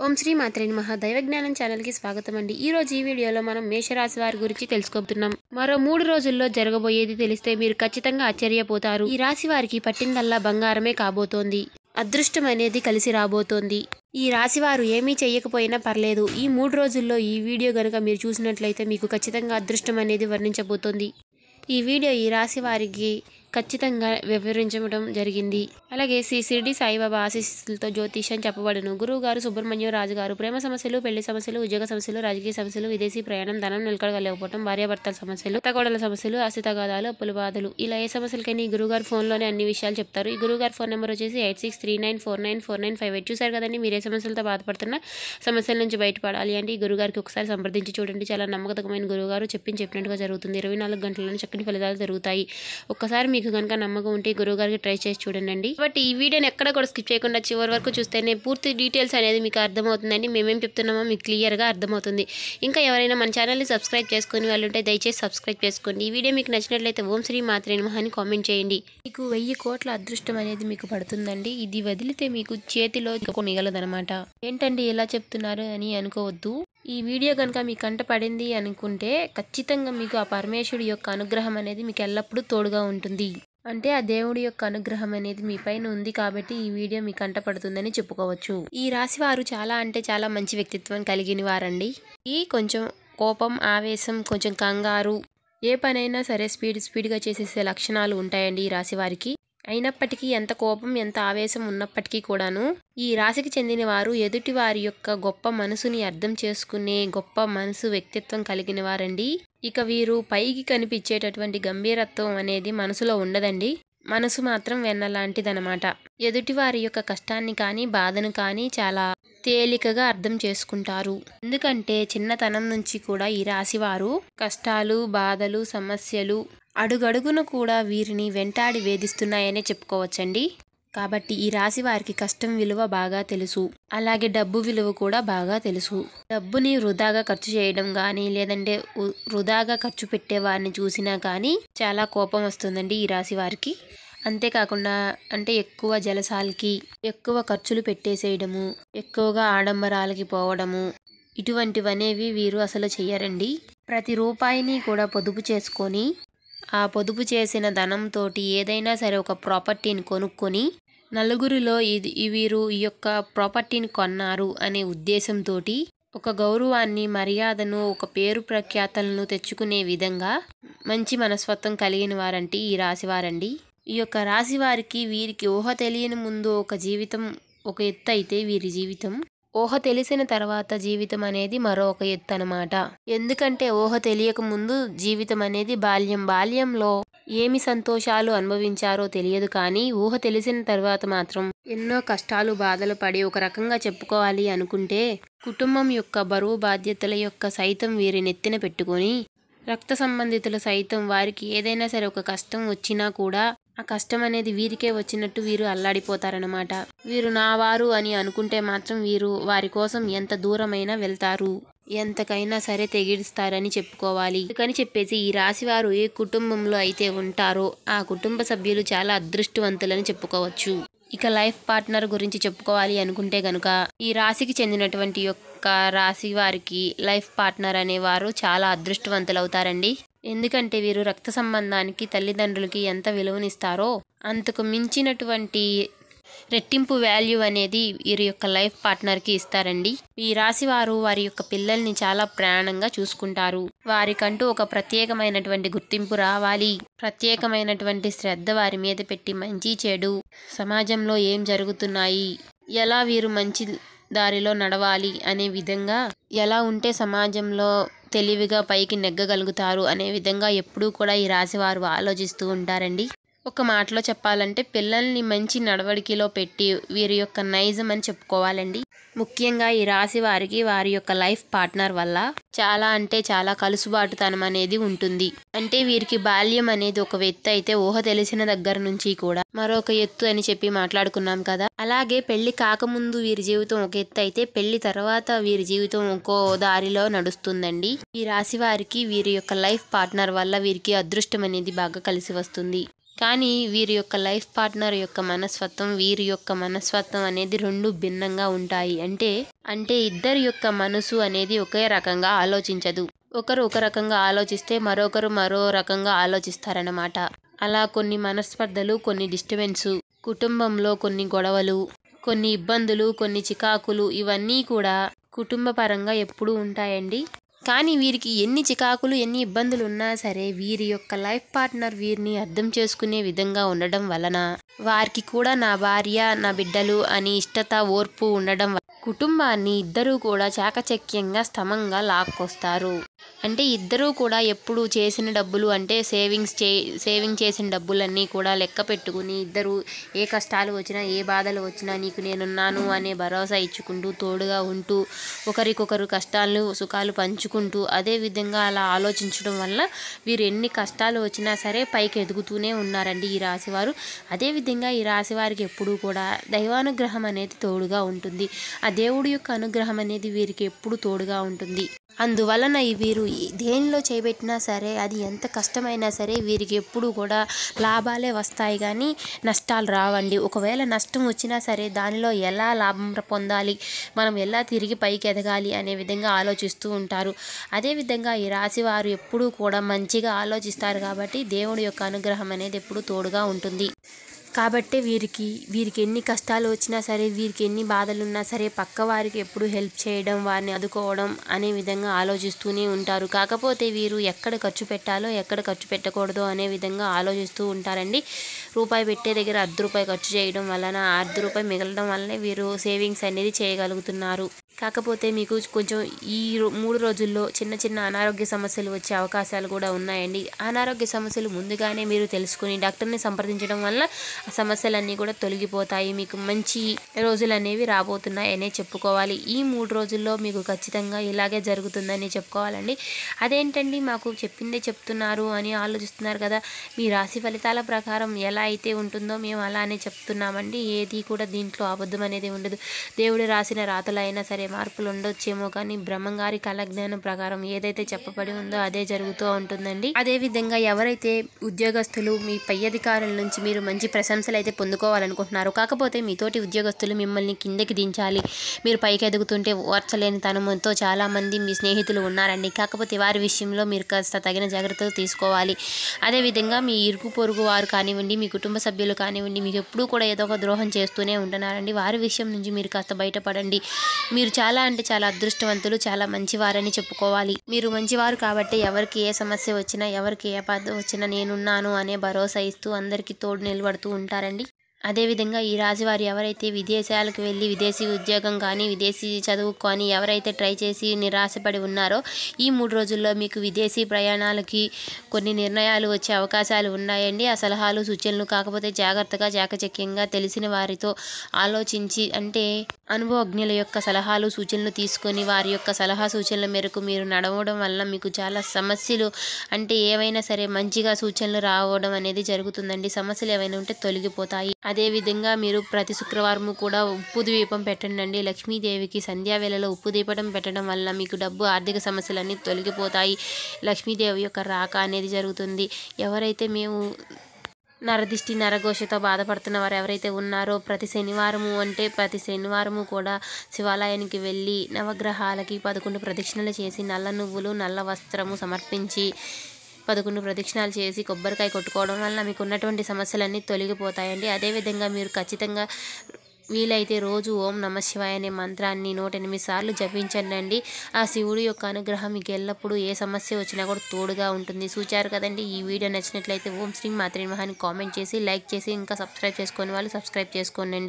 ఓం శ్రీ మాత్రే నమః దైవజ్ఞానం ఛానల్ కి స్వాగతం అండి। ఈ రోజు ఈ వీడియోలో మనం మేషరాశి వారి గురించి తెలుసుకోబోతున్నాం। మరో 3 రోజుల్లో జరగబోయేది తెలిస్తే మీరు ఖచ్చితంగా ఆశ్చర్యపోతారు। ఈ రాశి వారికి పట్టిందల్లా బంగారమే కాబోతోంది। అదృష్టం అనేది కలిసి రాబోతోంది। ఈ రాశి వారు ఏమీ చేయకపోయినా పర్లేదు, ఈ 3 రోజుల్లో ఈ వీడియో గనుక మీరు చూసినట్లయితే మీకు ఖచ్చితంగా అదృష్టం అనేది వర్ణించబోతోంది। ఈ వీడియో ఈ రాశి వారికి ఖచ్చితంగా వివరించడం జరిగింది। అలాగే శ్రీ షిరిడి సాయిబాబా ఆశీస్సులతో జ్యోతిష్యం చెప్పబడును। గురువు గారు సుబ్రహ్మణ్యం రాజు గారు ప్రేమ సమస్యలు, పెళ్లి సమస్యలు, ఉద్యోగ సమస్యలు, రాజకీయ సమస్యలు, విదేశీ ప్రయాణం, ధనం నిలకడలేకపోవడం, భార్యాభర్తల సమస్యలు, తగోడల సమస్యలు, ఆస్తి తగాదాలు, అప్పుల బాధలు, ఇలా ఏ సమస్యలకైనా ఈ గురువుగారు ఫోన్లోనే అన్ని విషయాలు చెప్తారు। ఈ గురువుగారు ఫోన్ నెంబర్ వచ్చేసి 8639494958। చూసారు కదండి, మీరు ఏ సమస్యలతో బాధపడుతున్నా సమస్యల నుంచి బయటపడాలి అంటే ఈ గురువుగారికి ఒకసారి సంప్రదించి చూడండి। చాలా నమ్మకమైన గురువుగారు చెప్పినట్టుగా జరుగుతుంది। 24 గంటల్లోనే చక్కని ఫలితాలు జరుగుతాయి। ఒక్కసారి మీకు కనుక నమ్మకం ఉంటే గురువుగారికి ట్రై చేసి చూడండి। కాబట్టి ఈ వీడియోని ఎక్కడ కూడా స్కిప్ చేయకుండా చివరి వరకు చూస్తేనే పూర్తి డీటెయిల్స్ అనేది మీకు అర్థమవుతుందండి। మేమేం చెప్తున్నామో మీకు క్లియర్గా అర్థమవుతుంది। ఇంకా ఎవరైనా మన ఛానల్ని సబ్స్క్రైబ్ చేసుకుని వాళ్ళు ఉంటే దయచేసి సబ్స్క్రైబ్ చేసుకోండి। ఈ వీడియో మీకు నచ్చినట్లయితే ఓం శ్రీ మాత్రే నమః అని కామెంట్ చేయండి। మీకు 1000 కోట్ల అదృష్టం అనేది మీకు పడుతుందండి। ఇది వదిలితే మీకు చేతిలో మిగలదనమాట। ఏంటండి ఇలా చెప్తున్నారు అని అనుకోవద్దు। ఈ వీడియో కనుక మీ కంట పడింది అనుకుంటే ఖచ్చితంగా మీకు ఆ పరమేశ్వరుడి యొక్క అనుగ్రహం అనేది మీకు ఎల్లప్పుడూ తోడుగా ఉంటుంది। అంటే ఆ దేవుడి యొక్క అనుగ్రహం అనేది మీ పైన ఉంది కాబట్టి ఈ వీడియో మీ కంట పడుతుందని చెప్పుకోవచ్చు। ఈ రాశి వారు చాలా అంటే చాలా మంచి వ్యక్తిత్వం కలిగిన వారండి। ఈ కొంచెం కోపం, ఆవేశం, కొంచెం కంగారు, ఏ పనైనా సరే స్పీడ్గా చేసేసే లక్షణాలు ఉంటాయండి ఈ రాశి వారికి। అయినప్పటికీ ఎంత కోపం, ఎంత ఆవేశం ఉన్నప్పటికీ కూడాను ఈ రాశికి చెందిన వారు ఎదుటి వారి యొక్క గొప్ప మనసుని అర్థం చేసుకునే గొప్ప మనసు వ్యక్తిత్వం కలిగిన వారండి। ఇక వీరు పైకి కనిపించేటటువంటి గంభీరత్వం అనేది మనసులో ఉండదండి। మనసు మాత్రం వెన్నలాంటిదనమాట। ఎదుటి వారి యొక్క కష్టాన్ని కానీ బాధను కానీ చాలా తేలికగా అర్థం చేసుకుంటారు। ఎందుకంటే చిన్నతనం నుంచి కూడా ఈ రాశివారు కష్టాలు, బాధలు, సమస్యలు అడుగడుగున కూడా వీరిని వెంటాడి వేధిస్తున్నాయనే చెప్పుకోవచ్చండి। కాబట్టి ఈ రాశి వారికి కష్టం విలువ బాగా తెలుసు, అలాగే డబ్బు విలువ కూడా బాగా తెలుసు। డబ్బుని వృధాగా ఖర్చు చేయడం కానీ లేదంటే వృధాగా ఖర్చు పెట్టే వారిని చూసినా కానీ చాలా కోపం వస్తుందండి ఈ రాశి వారికి। అంతేకాకుండా అంటే ఎక్కువ జలసాలకి, ఎక్కువ ఖర్చులు పెట్టేసేయడము, ఎక్కువగా ఆడంబరాలకి పోవడము, ఇటువంటివనేవి వీరు అసలు చెయ్యరండి। ప్రతి రూపాయిని కూడా పొదుపు చేసుకొని ఆ పొదుపు చేసిన ధనంతో ఏదైనా సరే ఒక ప్రాపర్టీని కొనుక్కొని నలుగురిలో వీరు ఈ యొక్క ప్రాపర్టీని కొన్నారు అనే ఉద్దేశంతో ఒక గౌరవాన్ని, మర్యాదను, ఒక పేరు ప్రఖ్యాతలను తెచ్చుకునే విధంగా మంచి మనస్తత్వం కలిగిన వారంటే ఈ రాశివారండి। ఈ యొక్క రాశి వారికి వీరికి ఊహ తెలియని ముందు ఒక జీవితం ఒక ఎత్తు అయితే వీరి జీవితం ఊహ తెలిసిన తర్వాత జీవితం అనేది మరొక ఎత్తు అనమాట। ఎందుకంటే ఊహ తెలియక ముందు జీవితం అనేది బాల్యంలో ఏమి సంతోషాలు అనుభవించారో తెలియదు, కానీ ఊహ తెలిసిన తర్వాత మాత్రం ఎన్నో కష్టాలు, బాధలు పడి ఒక రకంగా చెప్పుకోవాలి అనుకుంటే కుటుంబం యొక్క బరువు బాధ్యతల యొక్క సైతం వీరి నెత్తిన పెట్టుకొని, రక్త సంబంధితులు సైతం వారికి ఏదైనా సరే ఒక కష్టం వచ్చినా కూడా ఆ కష్టం అనేది వీరికే వచ్చినట్టు వీరు అల్లాడిపోతారనమాట। వీరు నా వారు అని అనుకుంటే మాత్రం వీరు వారి కోసం ఎంత దూరమైనా వెళ్తారు, ఎంతకైనా సరే తెగిస్తారని చెప్పుకోవాలి। అందుకని చెప్పేసి ఈ రాశి వారు ఏ కుటుంబంలో అయితే ఉంటారో ఆ కుటుంబ సభ్యులు చాలా అదృష్టవంతులని చెప్పుకోవచ్చు। ఇక లైఫ్ పార్ట్నర్ గురించి చెప్పుకోవాలి అనుకుంటే గనుక ఈ రాశికి చెందినటువంటి యొక్క రాశి వారికి లైఫ్ పార్ట్నర్ అనేవారు చాలా అదృష్టవంతులు అవుతారండి। ఎందుకంటే వీరు రక్త సంబంధానికి, తల్లిదండ్రులకి ఎంత విలువనిస్తారో అంతకు మించినటువంటి రెట్టింపు వాల్యూ అనేది వీరి యొక్క లైఫ్ పార్ట్నర్కి ఇస్తారండి। ఈ రాశి వారు వారి యొక్క పిల్లల్ని చాలా ప్రాణంగా చూసుకుంటారు। వారికంటూ ఒక ప్రత్యేకమైనటువంటి గుర్తింపు రావాలి, ప్రత్యేకమైనటువంటి శ్రద్ధ వారి మీద పెట్టి మంచి చెడు సమాజంలో ఏం జరుగుతున్నాయి, ఎలా వీరు మంచి దారిలో నడవాలి అనే విధంగా, ఎలా ఉంటే సమాజంలో తెలివిగా పైకి నెగ్గగలుగుతారు అనే విధంగా ఎప్పుడూ కూడా ఈ రాశివారు ఆలోచిస్తూ ఉంటారండి। ఒక మాటలో చెప్పాలంటే పిల్లల్ని మంచి నడవడికలో పెట్టి వీరి యొక్క నైజం అని చెప్పుకోవాలండి। ముఖ్యంగా ఈ రాశి వారికి వారి యొక్క లైఫ్ పార్ట్నర్ వల్ల చాలా అంటే చాలా కలుసుబాటుతనం అనేది ఉంటుంది। అంటే వీరికి బాల్యం అనేది ఒక ఎత్తు అయితే ఊహ తెలిసిన దగ్గర నుంచి కూడా మరొక ఎత్తు అని చెప్పి మాట్లాడుకున్నాం కదా। అలాగే పెళ్లి కాకముందు వీరి జీవితం ఒక ఎత్తు అయితే పెళ్లి తర్వాత వీరి జీవితం ఇంకో దారిలో నడుస్తుందండి। ఈ రాశి వారికి వీరి యొక్క లైఫ్ పార్ట్నర్ వల్ల వీరికి అదృష్టం అనేది బాగా కలిసి వస్తుంది। కానీ వీరి యొక్క లైఫ్ పార్ట్నర్ యొక్క మనస్తత్వం, వీరి యొక్క మనస్తత్వం అనేది రెండు భిన్నంగా ఉంటాయి. అంటే ఇద్దరి యొక్క మనసు అనేది ఒకే రకంగా ఆలోచించదు. ఒకరు ఒక రకంగా ఆలోచిస్తే మరొకరు మరో రకంగా ఆలోచిస్తారన్నమాట. అలా కొన్ని మనస్పర్ధలు, కొన్ని డిస్టర్బెన్స్, కుటుంబంలో కొన్ని గొడవలు, కొన్ని ఇబ్బందులు, కొన్ని చికాకులు ఇవన్నీ కూడా కుటుంబ పరంగా ఎప్పుడూ ఉంటాయండి. కానీ వీరికి ఎన్ని చికాకులు, ఎన్ని ఇబ్బందులు ఉన్నా సరే వీరి యొక్క లైఫ్ పార్ట్నర్ వీరిని అర్థం చేసుకునే విధంగా ఉండడం వలన వారికి కూడా నా భార్య, నా బిడ్డలు అని ఇష్టత, ఓర్పు ఉండడం కుటుంబాన్ని ఇద్దరూ కూడా చాకచక్యంగా స్థమంగా లాక్కొస్తారు. అంటే ఇద్దరూ కూడా ఎప్పుడు చేసిన డబ్బులు అంటే సేవింగ్ చేసిన డబ్బులన్నీ కూడా లెక్క పెట్టుకుని ఇద్దరు ఏ కష్టాలు వచ్చినా, ఏ బాధలు వచ్చినా నీకు నేనున్నాను అనే భరోసా ఇచ్చుకుంటూ, తోడుగా ఉంటూ, ఒకరికొకరు కష్టాలు సుఖాలు పంచుకుంటూ, అదేవిధంగా అలా ఆలోచించడం వల్ల వీరు ఎన్ని కష్టాలు వచ్చినా సరే పైకి ఎదుగుతూనే ఉన్నారండి ఈ రాశివారు. అదేవిధంగా ఈ రాశివారికి ఎప్పుడూ కూడా దైవానుగ్రహం అనేది తోడుగా ఉంటుంది. ఆ దేవుడి యొక్క అనుగ్రహం అనేది వీరికి ఎప్పుడు తోడుగా ఉంటుంది. అందువలన వీరు దేనిలో చేపెట్టినా సరే అది ఎంత కష్టమైనా సరే వీరికి ఎప్పుడు కూడా లాభాలే వస్తాయి కానీ నష్టాలు రావండి. ఒకవేళ నష్టం వచ్చినా సరే దానిలో ఎలా లాభం పొందాలి, మనం ఎలా తిరిగి పైకి ఎదగాలి అనే విధంగా ఆలోచిస్తూ ఉంటారు. అదేవిధంగా ఈ రాశి వారు ఎప్పుడూ కూడా మంచిగా ఆలోచిస్తారు కాబట్టి దేవుడి యొక్క అనుగ్రహం అనేది ఎప్పుడు తోడుగా ఉంటుంది. కాబట్టి వీరికి ఎన్ని కష్టాలు వచ్చినా సరే, వీరికి ఎన్ని బాధలు ఉన్నా సరే పక్క వారికి ఎప్పుడు హెల్ప్ చేయడం, వారిని ఆదుకోవడం అనే విధంగా ఆలోచిస్తూనే ఉంటారు. కాకపోతే వీరు ఎక్కడ ఖర్చు పెట్టాలో, ఎక్కడ ఖర్చు పెట్టకూడదో అనే విధంగా ఆలోచిస్తూ ఉంటారండి. రూపాయి పెట్టే దగ్గర ₹1 ఖర్చు చేయడం వలన ₹1 మిగలడం వల్లనే వీరు సేవింగ్స్ అనేది చేయగలుగుతున్నారు. కాకపోతే మీకు కొంచెం ఈ 3 రోజుల్లో చిన్న చిన్న అనారోగ్య సమస్యలు వచ్చే అవకాశాలు కూడా ఉన్నాయండి. అనారోగ్య సమస్యలు ముందుగానే మీరు తెలుసుకుని డాక్టర్ని సంప్రదించడం వల్ల ఆ సమస్యలన్నీ కూడా తొలగిపోతాయి. మీకు మంచి రోజులు అనేవి రాబోతున్నాయనే చెప్పుకోవాలి. ఈ 3 రోజుల్లో మీకు ఖచ్చితంగా ఇలాగే జరుగుతుందని చెప్పుకోవాలండి. అదేంటండి మాకు చెప్పిందే చెప్తున్నారు అని ఆలోచిస్తున్నారు కదా, మీ రాశి ఫలితాల ప్రకారం ఎలా అయితే ఉంటుందో మేము అలానే చెప్తున్నామండి. ఏది కూడా దీంట్లో అబద్ధం అనేది ఉండదు. దేవుడు రాసిన రాతలు అయినా సరే మార్పులు ఉండొచ్చేమో కానీ బ్రహ్మంగారి కళజ్ఞానం ప్రకారం ఏదైతే చెప్పబడి ఉందో అదే జరుగుతూ ఉంటుందండి. అదేవిధంగా ఎవరైతే ఉద్యోగస్తులు మీ పై అధికారుల నుంచి మీరు మంచి ప్రశంసలు అయితే పొందుకోవాలనుకుంటున్నారు, కాకపోతే మీతోటి ఉద్యోగస్తులు మిమ్మల్ని కిందకి దించాలి, మీరు పైకి ఎదుగుతుంటే ఓర్చలేని తనముతో చాలామంది మీ స్నేహితులు ఉన్నారండి. కాకపోతే వారి విషయంలో మీరు కాస్త తగిన జాగ్రత్తలు తీసుకోవాలి. అదేవిధంగా మీ ఇరుగు పొరుగు వారు కానివ్వండి, మీ కుటుంబ సభ్యులు కానివ్వండి, మీకు ఎప్పుడూ కూడా ఏదో ఒక ద్రోహం చేస్తూనే ఉంటున్నారండి. వారి విషయం నుంచి మీరు కాస్త బయటపడండి. మీరు చాలా అంటే చాలా అదృష్టవంతులు, చాలా మంచివారని చెప్పుకోవాలి. మీరు మంచివారు కాబట్టి ఎవరికి ఏ సమస్య వచ్చినా, ఎవరికి ఏ బాధ వచ్చినా నేనున్నాను అనే భరోసా ఇస్తూ అందరికీ తోడు నిలబడుతూ ఉంటారండి. అదేవిధంగా ఈ రాశివారు ఎవరైతే విదేశాలకు వెళ్ళి విదేశీ ఉద్యోగం కానీ, విదేశీ చదువు కానీ ఎవరైతే ట్రై చేసి నిరాశపడి ఉన్నారో ఈ 3 రోజుల్లో మీకు విదేశీ ప్రయాణాలకి కొన్ని నిర్ణయాలు వచ్చే అవకాశాలు ఉన్నాయండి. ఆ సలహాలు, సూచనలు కాకపోతే జాగ్రత్తగా, చాకచక్యంగా తెలిసిన వారితో ఆలోచించి, అంటే అనుభవజ్ఞుల యొక్క సలహాలు, సూచనలు తీసుకొని వారి యొక్క సలహా సూచనల మేరకు మీరు నడవడం వల్ల మీకు చాలా సమస్యలు అంటే ఏవైనా సరే మంచిగా సూచనలు రావడం అనేది జరుగుతుందండి. సమస్యలు ఏవైనా ఉంటే తొలగిపోతాయి. అదేవిధంగా మీరు ప్రతి శుక్రవారము కూడా ఉప్పు దీపం పెట్టండి. లక్ష్మీదేవికి సంధ్యావేళలో ఉప్పు దీపం పెట్టడం వల్ల మీకు డబ్బు, ఆర్థిక సమస్యలన్నీ తొలగిపోతాయి. లక్ష్మీదేవి యొక్క రాక అనేది జరుగుతుంది. ఎవరైతే మేము నరదిష్టి, నరఘోషతో బాధపడుతున్న వారు ఎవరైతే ఉన్నారో ప్రతి శనివారము కూడా శివాలయానికి వెళ్ళి నవగ్రహాలకి 11 ప్రదక్షిణలు చేసి, నల్ల నువ్వులు, నల్ల వస్త్రము సమర్పించి 11 ప్రదక్షిణాలు చేసి కొబ్బరికాయ కొట్టుకోవడం వల్ల మీకు ఉన్నటువంటి సమస్యలన్నీ తొలగిపోతాయండి. అదేవిధంగా మీరు ఖచ్చితంగా వీలైతే రోజు ఓం నమః శివాయ అనే మంత్రాన్ని 108 సార్లు జపించండి. ఆ శివుడి యొక్క అనుగ్రహం మీకు ఎల్లప్పుడూ ఏ సమస్య వచ్చినా కూడా తోడుగా ఉంటుంది. చూచారు కదండి. ఈ వీడియో నచ్చినట్లయితే ఓం శ్రీ మాత్రే నమః అని కామెంట్ చేసి, లైక్ చేసి, ఇంకా సబ్స్క్రైబ్ చేసుకోని వాళ్ళు సబ్స్క్రైబ్ చేసుకోండి.